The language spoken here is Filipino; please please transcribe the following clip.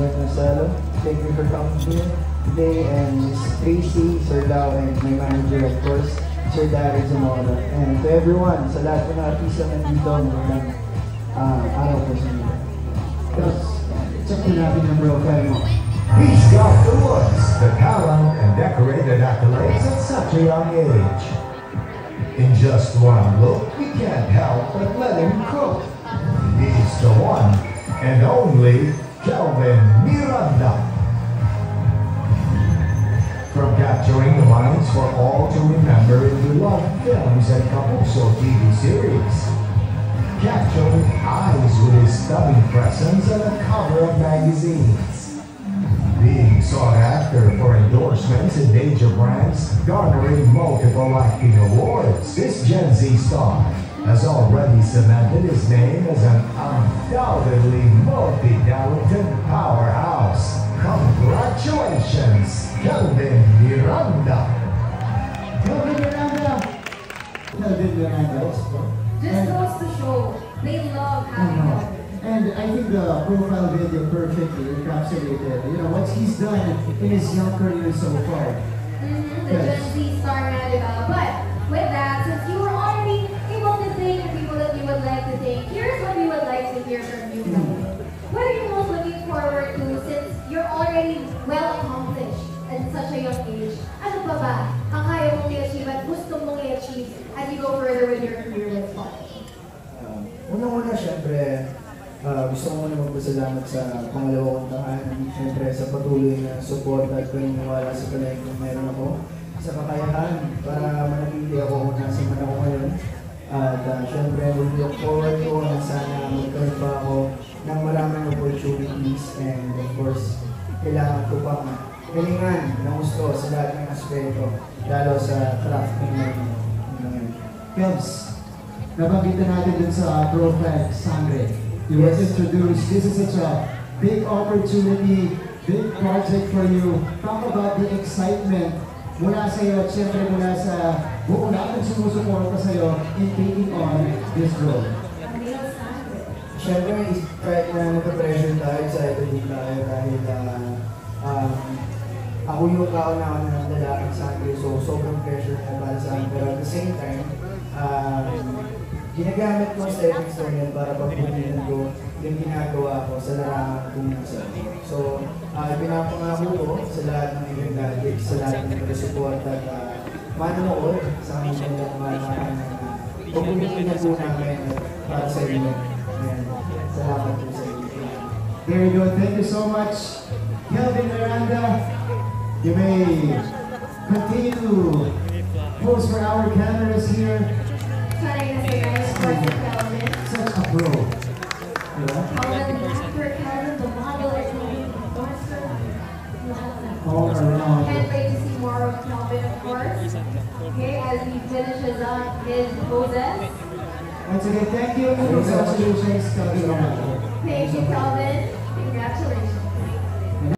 Gwen Marcelo. Thank you for coming here today, and Ms. Tracy, Sir Lau, and my manager, of course, Sir Darren Zamora. And to everyone, sa lahat ng artista nandito, magandang araw po sa inyo. Check din natin ang profile mo. He's got the looks, the talent, and decorated accolades at such a young age. In just one look, we can't help but let him cook. He's the one and only Kelvin Miranda. From capturing the minds for all to remember in beloved films and Kapuso TV series, capturing eyes with his stunning presence on the cover of magazines, being sought after for endorsements in major brands, garnering multiple acting awards, this Gen Z star has already cemented his name as an undoubtedly multi-talented powerhouse. Congratulations, Kelvin Miranda! Kelvin Miranda! Kelvin Miranda. Just goes to show, they love having him. And I think the profile video perfectly encapsulated, what he's done in his young career so far. The Gen Z star na, diba? But with that, since you were already able to thank the people that you would like to thank, here's what we would like to hear from you. What are you most looking forward to since you're already well accomplished at such a young age? Ano pa ba ang kaya mong i-achieve at gusto mong i-achieve as you go further with your career with Spotify? Unang-una, syempre, gusto ko muna magpasalamat sa pangalawang tahanan. Syempre, sa patuloy na support at paniniwala sa talent kung meron ako. Sa kakayahan para manatili ako kung nasa man ako ngayon. At syempre, look forward ko na sana magkaroon pa ako ng maraming opportunities. And of course, kailangan ko pang galingan ng gusto sa lahat ng aspeto, lalo sa craft ng ngayon. Kebs, nabanggit na natin dun sa profile, Sangre. You were introduced. This is such a big opportunity, big project for you. Talk about the excitement mula sa iyo at syempre mula sa buong lahat ng sumusuporta sa iyo in taking on this role. Syempre, kahit na nagka-pressure tayo, excited din tayo dahil ako yung kauna-una ng lalaking Sangre, so sobrang pressure na para sa akin. Pero at the same time, ginagamit ko ang stepping stone yan para pagpilihan ko yung ginagawa ko sa larangan kong nasa. So, pinapangako ko sa lahat ng ibang galit, sa lahat ng nag-support at manonood sa aming mga pagpilihan na po namin para sa inyo. Salamat po sa inyo. There you go. Thank you so much, Kelvin Miranda. You may continue to pose for our cameras here. Such a pro. All around. Can't wait to see more of Kelvin, of course. Okay, as he finishes up his poses. Once again, thank you. Congratulations, Kelvin. Thank you, Kelvin. Congratulations.